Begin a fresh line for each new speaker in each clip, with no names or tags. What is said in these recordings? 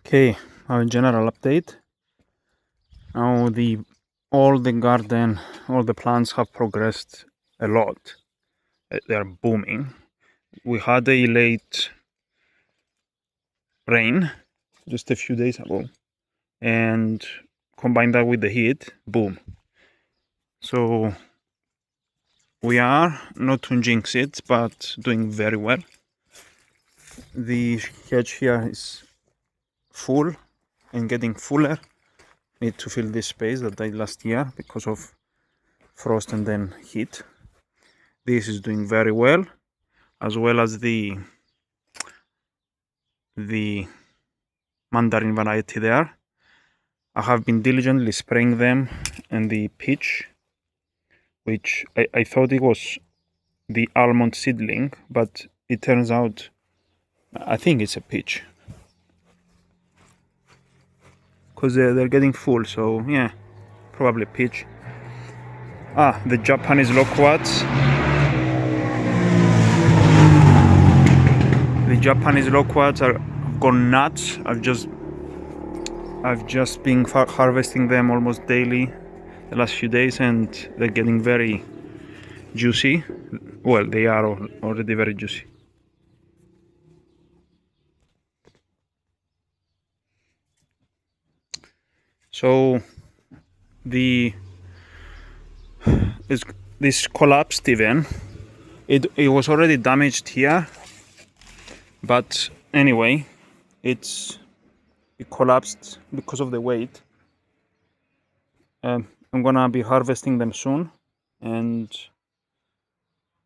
Okay, our general update. Now all the garden, all the plants have progressed a lot. They are booming. We had a late rain just a few days ago, and combine that with the heat, boom. So we are, not to jinx it, but doing very well. The hedge here is full and getting fuller. Need to fill this space that died last year because of frost and then heat. This is doing very well as the mandarin variety there. I have been diligently spraying them and the peach, which I thought it was the almond seedling, but it turns out I think it's a peach, because they're getting full, so yeah, probably peach. The Japanese loquats. The Japanese loquats are gone nuts. I've just been harvesting them almost daily the last few days, and they're getting very juicy. Well, they are already very juicy. So this collapsed even. It was already damaged here, but anyway, it collapsed because of the weight. I'm gonna be harvesting them soon, and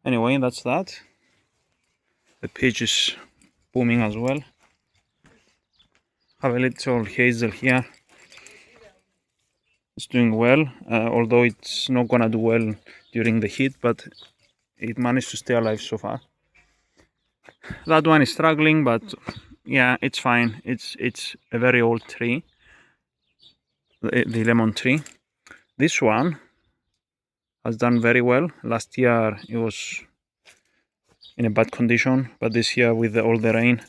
anyway, that's that. The peach is booming as well. Have a little hazel here. It's doing well, although it's not gonna do well during the heat, but it managed to stay alive so far. That one is struggling, but yeah, it's fine. It's a very old tree, the lemon tree. This one has done very well. Last year it was in a bad condition, but this year with all the rain.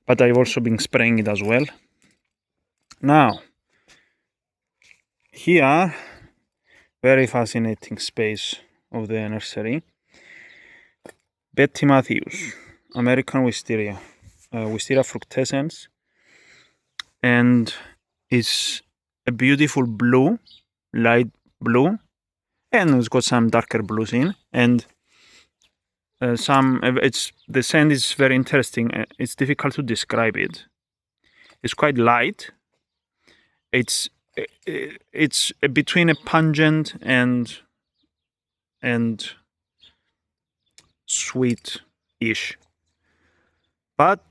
But I've also been spraying it as well. Now, here, very fascinating space of the nursery. Betty Matthews, American Wisteria, Wisteria fructescens, and it's a beautiful blue, light blue, and it's got some darker blues in, and the scent is very interesting. It's difficult to describe it. It's quite light. It's between a pungent and sweet-ish, but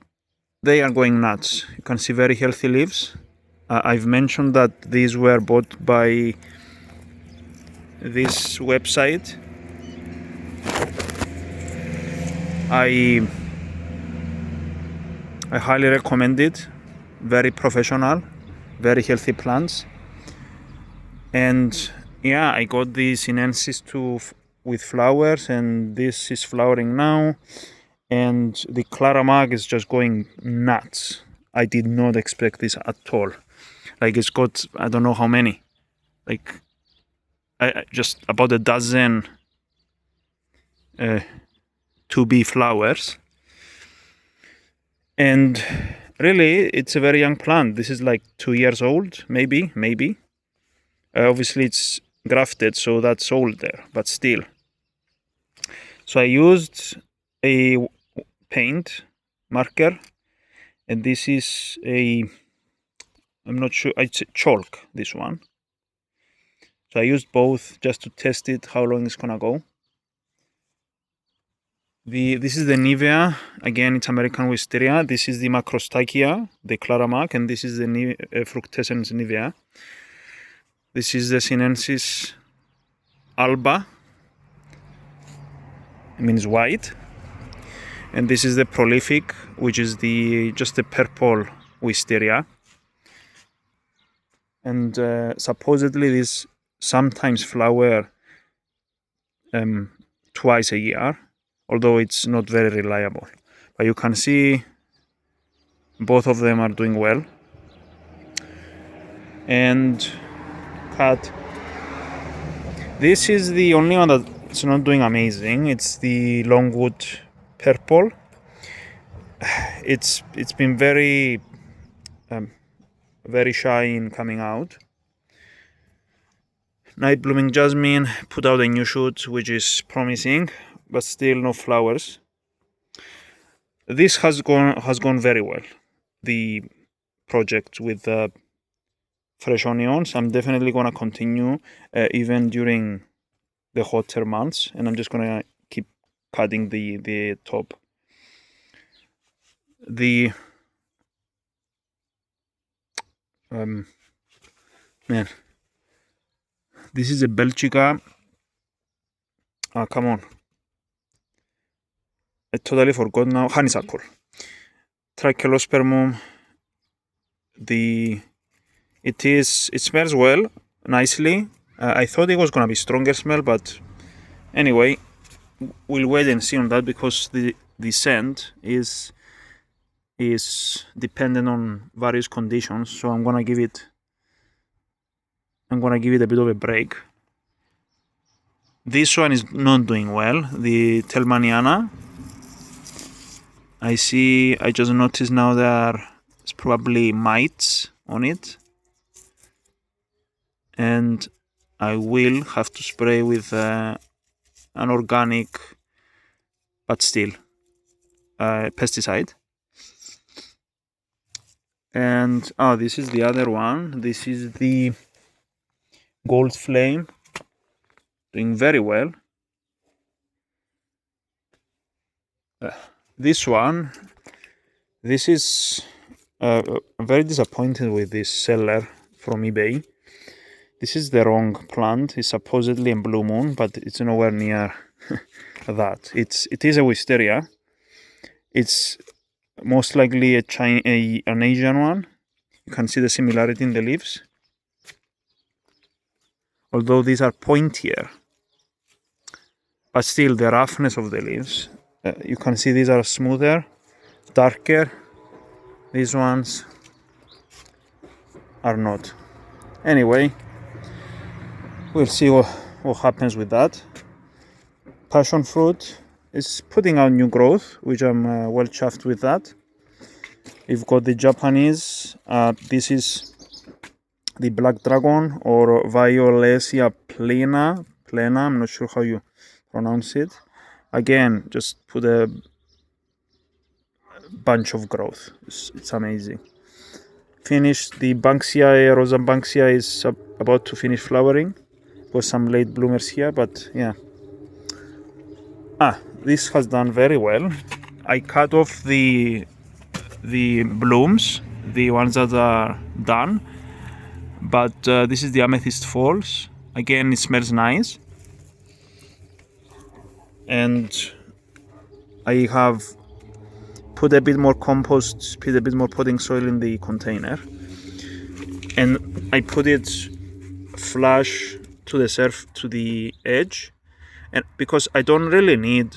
they are going nuts. You can see very healthy leaves. I've mentioned that these were bought by this website. I highly recommend it. Very professional, very healthy plants. And yeah, I got the sinensis with flowers, and this is flowering now. And the Claramag is just going nuts. I did not expect this at all. Like, it's got, I don't know how many, like just about a dozen 2B flowers. And really, it's a very young plant. This is like 2 years old, maybe. Obviously, it's grafted, so that's older, but still. So I used a paint marker, and this is I'm not sure, it's chalk, this one. So I used both just to test it, how long it's gonna go. This is the Nivea. Again, it's American Wisteria. This is the Macrostachia, the Claramag, and this is the Fructescens Nivea. This is the Sinensis alba. It means white. And this is the Prolific, which is just the purple Wisteria. And supposedly these sometimes flower twice a year, although it's not very reliable. But you can see both of them are doing well. and cut. This is the only one that's not doing amazing. It's the longwood purple. It's been very shy in coming out. Night blooming jasmine put out a new shoot, which is promising, but still no flowers. This has gone very well. The project with fresh onions. I'm definitely gonna continue even during the hotter months, and I'm just gonna keep cutting the top. The man, this is a Belgica. Come on, I totally forgot now. Honeysuckle, Trichelospermum. It smells well, nicely. I thought it was gonna be stronger smell, but anyway, we'll wait and see on that because the scent is dependent on various conditions. So I'm gonna give it a bit of a break. This one is not doing well. The Thelmaniana. I just noticed now there's probably mites on it, and I will have to spray with an organic, but still, pesticide. And this is the other one. This is the Gold Flame, doing very well. This one, this is I'm very disappointed with this seller from eBay. This is the wrong plant. It's supposedly a blue moon, but it's nowhere near that. It is a wisteria. It's most likely an Asian one. You can see the similarity in the leaves, although these are pointier. But still, the roughness of the leaves. You can see these are smoother, darker. These ones are not. Anyway, we'll see what happens with that. Passion fruit is putting out new growth, which I'm well chuffed with that. We've got the Japanese. This is the Black Dragon or Violesia plena. I'm not sure how you pronounce it. Again, just put a bunch of growth. It's amazing. Finished. The Banksia, Rosa Banksia is about to finish flowering. Got some late bloomers here, but yeah. This has done very well. I cut off the blooms, the ones that are done, but this is the Amethyst Falls. Again, it smells nice, and I have put a bit more compost, put a bit more potting soil in the container, and I put it flush to the edge, and because I don't really need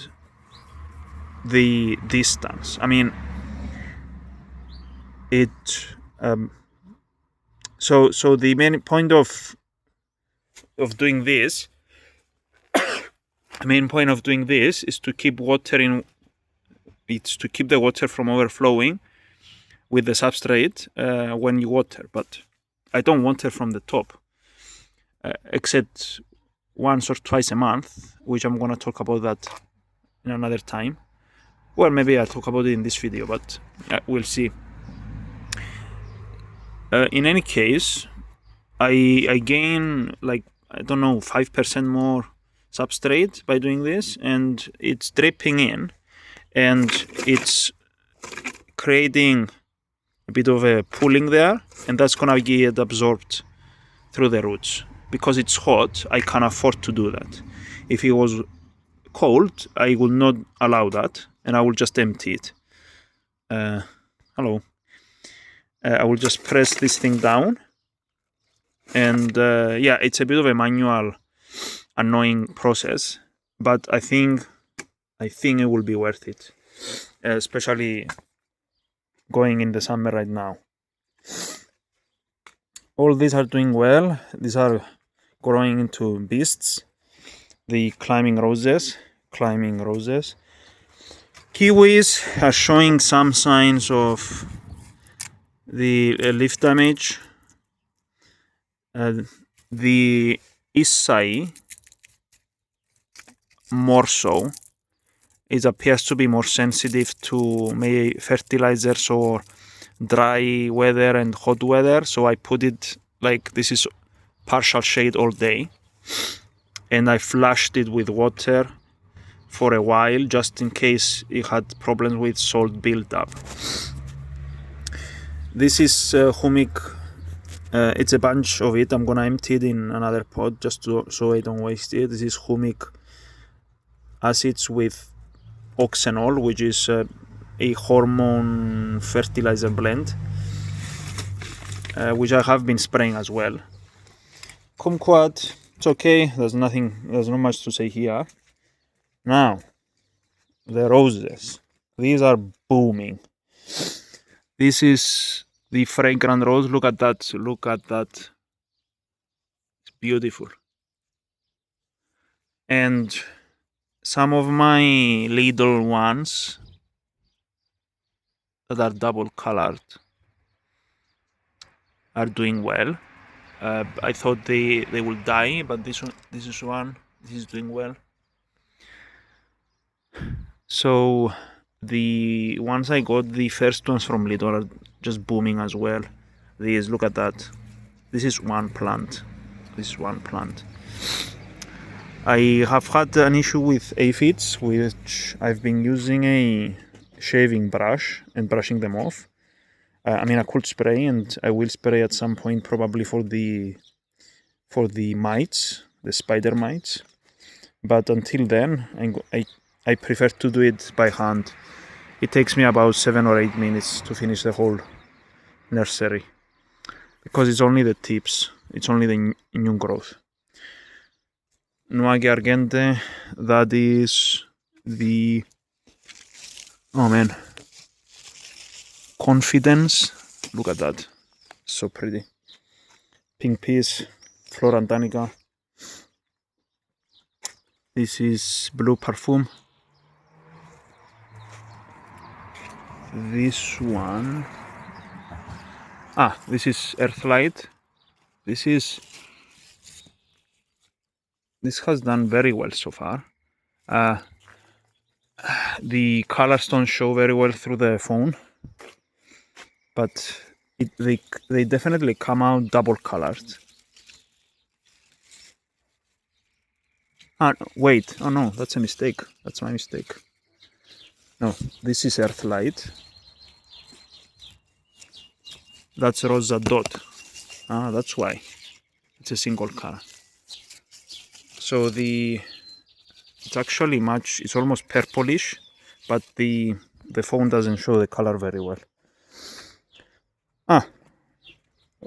the distance. I mean, so the main point of doing this, is to keep to keep the water from overflowing with the substrate when you water. But I don't water from the top, except once or twice a month, which I'm gonna talk about that in another time. Well, maybe I'll talk about it in this video, but we'll see. In any case, I gain 5% more substrate by doing this, and it's dripping in, and it's creating a bit of a pooling there, and that's gonna get absorbed through the roots. Because it's hot, I can afford to do that. If it was cold, I would not allow that, and I will just empty it. Hello. I will just press this thing down, and it's a bit of a manual, annoying process, but I think it will be worth it, especially going in the summer right now. all these are doing well. These are growing into beasts. The climbing roses. Kiwis are showing some signs of the leaf damage. The Issai, more so. It appears to be more sensitive to maybe fertilizers or dry weather and hot weather. So I put it like this is partial shade all day. And I flushed it with water for a while just in case it had problems with salt buildup. This is humic. It's a bunch of it. I'm gonna empty it in another pot just so I don't waste it. This is humic acids with oxenol, which is a hormone fertilizer blend, which I have been spraying as well. Kumquat, it's okay. There's not much to say here. Now, the roses. These are booming. This is the fragrant rose. Look at that. It's beautiful. And some of my little ones that are double colored are doing well. I thought they will die, but this is doing well. So the ones I got, the first ones from Lidl, are just booming as well. Look at that. This is one plant. I have had an issue with aphids, which I've been using a shaving brush and brushing them off. I could spray, and I will spray at some point, probably for the mites, the spider mites. But until then, I prefer to do it by hand. It takes me about 7 or 8 minutes to finish the whole nursery, because it's only the tips, it's only the new growth. Nuage Argente, that is the, Confidence. Look at that, so pretty. Pink Peas, Flora Danica. This is Blue Parfum. This one, this is Earthlight. This has done very well so far. The colors don't show very well through the phone, but they definitely come out double colored. Wait, oh no, that's a mistake. That's my mistake. No, this is Earthlight. That's Rosa Dot. That's why. It's a single color. So it's actually it's almost purplish, but the phone doesn't show the color very well.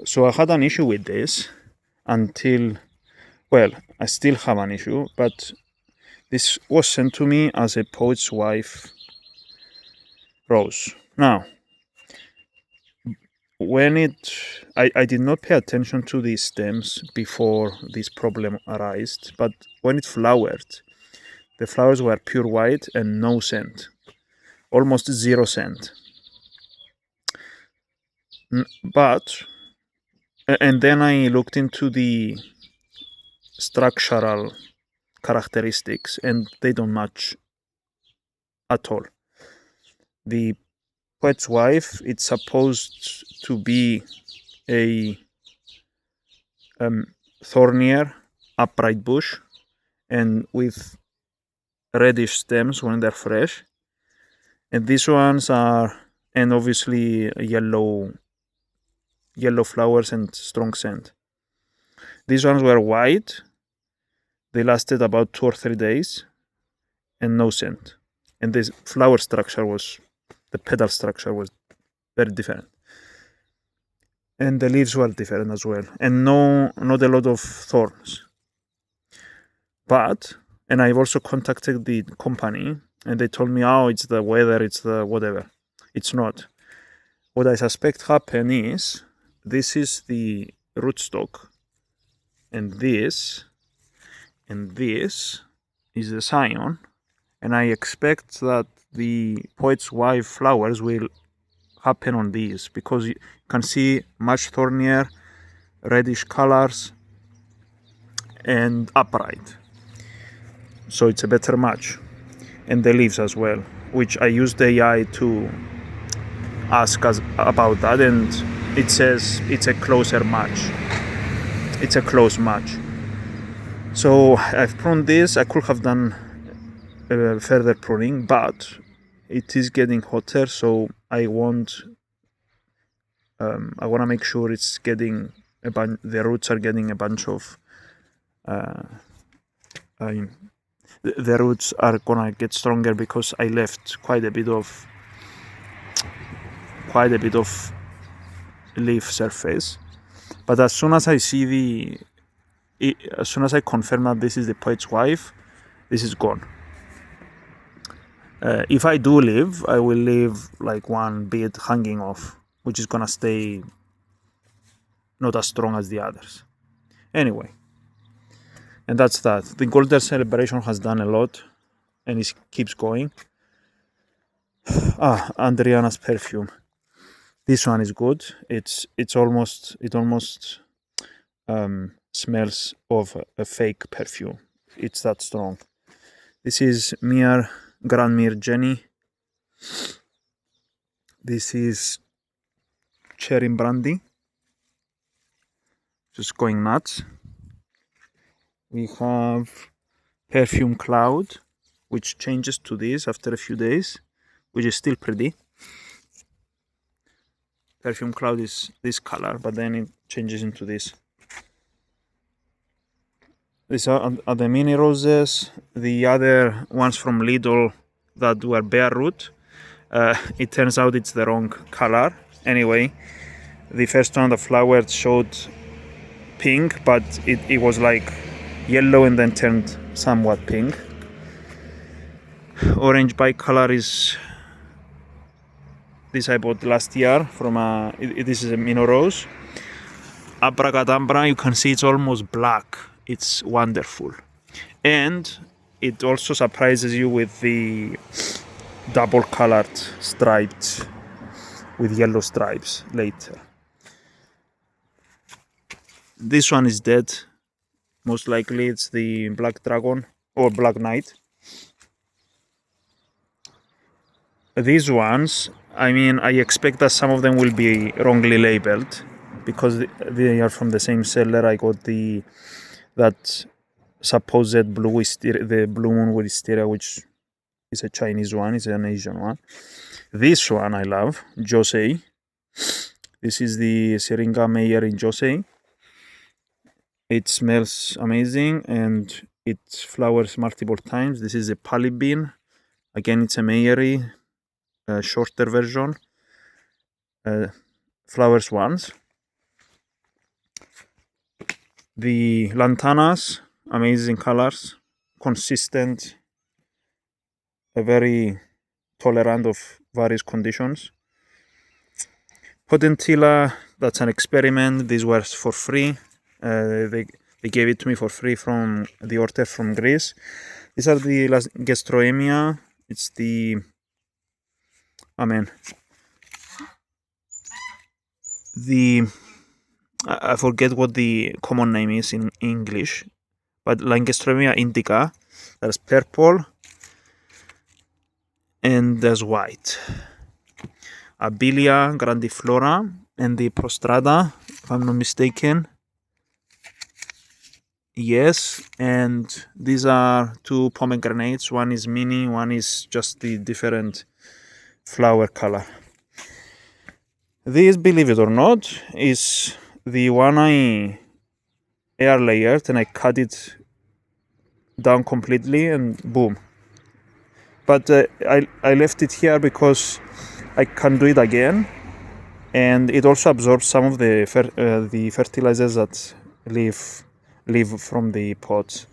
So I had an issue with this until, I still have an issue, but this was sent to me as a poet's wife rose. Now, when I did not pay attention to the stems before this problem arose, but when it flowered, the flowers were pure white and no scent, almost 0 scent. And then I looked into the structural characteristics, and they don't match at all. The poet's wife, it's supposed to be a thornier upright bush, and with reddish stems when they're fresh. And these ones are, and obviously yellow flowers and strong scent. These ones were white. They lasted about 2 or 3 days and no scent. And the flower structure the petal structure was very different. And the leaves were different as well. And not a lot of thorns. And I've also contacted the company, and they told me, it's the weather, it's the whatever. It's not. What I suspect happened is, this is the rootstock, and this is the scion, and I expect that the poet's wife flowers will happen on these, because you can see much thornier, reddish colors and upright, so it's a better match. And the leaves as well, which I used AI to ask us about that, and it says it's a closer match. It's a close match. So I've pruned this. I could have done further pruning, but it is getting hotter, so I want to make sure it's getting the roots are getting a bunch of the roots are gonna get stronger, because I left quite a bit of leaf surface. But as soon as I see as soon as I confirm that this is the poet's wife, this is gone. If I do leave, I will leave like one bit hanging off, which is gonna stay not as strong as the others. Anyway, and that's that. The Golden celebration has done a lot, and it keeps going. Andriana's perfume. This one is good. It almost smells of a fake perfume. It's that strong. This is Grand Mir Jenny. This is cherry brandy. Just going nuts. We have perfume cloud, which changes to this after a few days, which is still pretty. Perfume cloud is this color, but then it changes into this. These are the mini roses. The other ones from Lidl that were bare root, it turns out it's the wrong color. Anyway, the first one, the flower showed pink, but it was like yellow and then turned somewhat pink. Orange bicolor is this I bought last year from this is a mini rose. Abracadabra, you can see it's almost black. It's wonderful, and it also surprises you with the double colored striped with yellow stripes later. This one is dead. Most likely it's the black dragon or black knight. These ones, I mean, I expect that some of them will be wrongly labeled, because they are from the same seller. I got that supposed blue wisteria, the blue moon wisteria, which is a Chinese one, it's an Asian one. This one I love, Josei. This is the Syringa Meyer in Josei. It smells amazing and it flowers multiple times. This is a Palibin. Again, it's a Meyery, shorter version. Flowers once. The Lantanas, amazing colors, consistent, very tolerant of various conditions. Potentilla, that's an experiment. These were for free. They gave it to me for free from the order from Greece. These are the Gastroemia. It's the I forget what the common name is in English, but Langestremia indica. There's purple and there's white. Abilia grandiflora and the prostrata, if I'm not mistaken. Yes, and these are two pomegranates. One is mini, one is just the different flower color. This, believe it or not, is the one I air layered and I cut it down completely and boom. But I left it here because I can do it again, and it also absorbs some of the fertilizers that leave from the pots.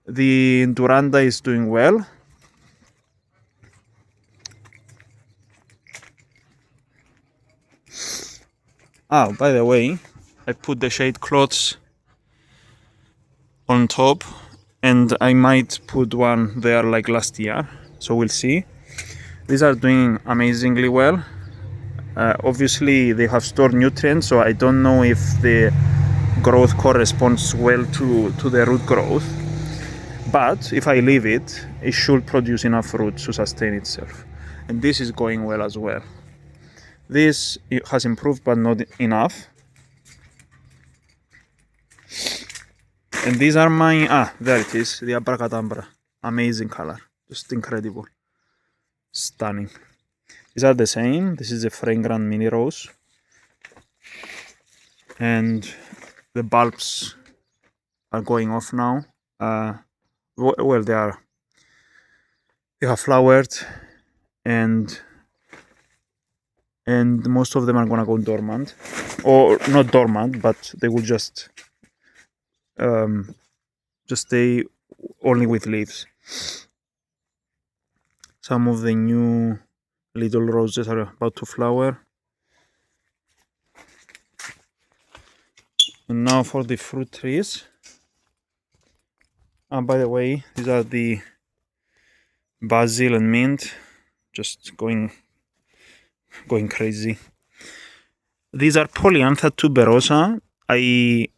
The Duranda is doing well. By the way, I put the shade cloths on top, and I might put one there like last year, so we'll see. These are doing amazingly well. Obviously they have stored nutrients, so I don't know if the growth corresponds well to the root growth, but if I leave it, it should produce enough roots to sustain itself. And this is going well as well. This has improved, but not enough. And these are my, there it is, the abracadabra. Amazing color, just incredible, stunning. These are the same. This is a fragrant mini rose, and the bulbs are going off now. Well, they have flowered, and most of them are gonna go dormant, or not dormant, but they will just stay only with leaves. Some of the new little roses are about to flower. And now for the fruit trees. By the way, these are the basil and mint, just going crazy. These are Polyantha tuberosa. I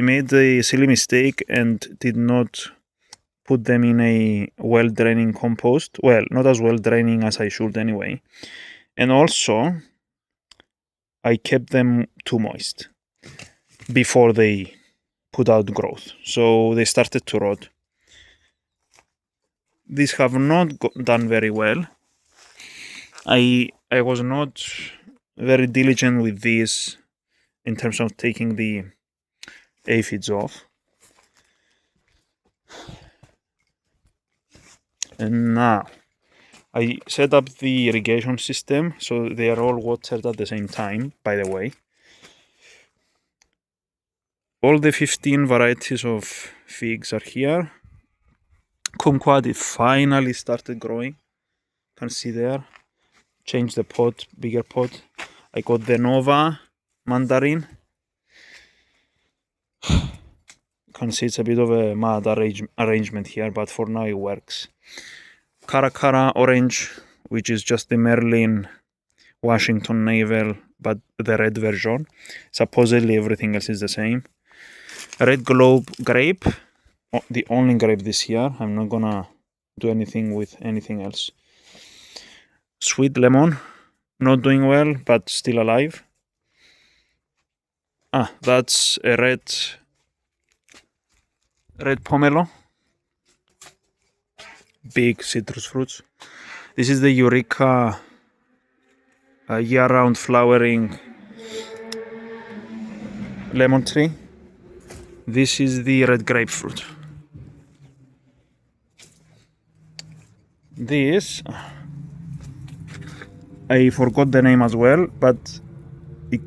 made a silly mistake and did not put them in a well-draining compost. Well, not as well-draining as I should anyway. And also, I kept them too moist before they put out growth. So they started to rot. These have not done very well. I was not very diligent with these in terms of taking the aphids off. And now I set up the irrigation system, so they are all watered at the same time, by the way. All the 15 varieties of figs are here. Kumquat, it finally started growing. You can see there. Change the pot, bigger pot. I got the Nova mandarin. You can see it's a bit of a mad arrangement here, but for now it works. Caracara orange, which is just the Merlin Washington navel, but the red version. Supposedly everything else is the same. Red globe grape, the only grape this year. I'm not gonna do anything with anything else. Sweet lemon, not doing well, but still alive. That's a red pomelo. Big citrus fruits. This is the Eureka year-round flowering lemon tree. This is the red grapefruit. This, I forgot the name as well, but it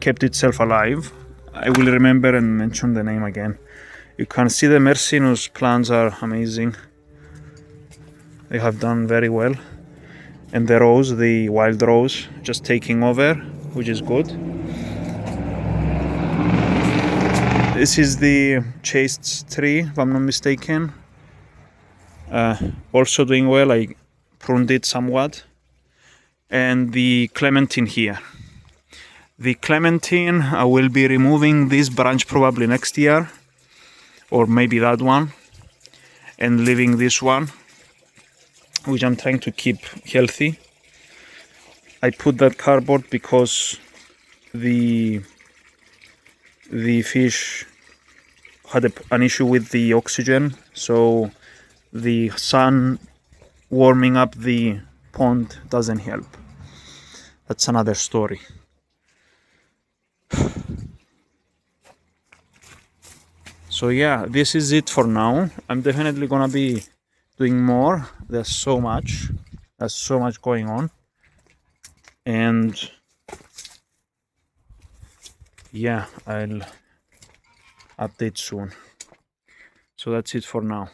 kept itself alive. I will remember and mention the name again. You can see the Mercinus plants are amazing. They have done very well. And the rose, the wild rose, just taking over, which is good. This is the chaste tree, if I'm not mistaken. Also doing well. I pruned it somewhat. And the clementine here. The clementine, I will be removing this branch probably next year, or maybe that one, and leaving this one, which I'm trying to keep healthy. I put that cardboard because the fish had an issue with the oxygen, so the sun warming up the pond doesn't help. That's another story. So yeah, this is it for now. I'm definitely gonna be doing more. There's so much going on, and yeah, I'll update soon. So that's it for now.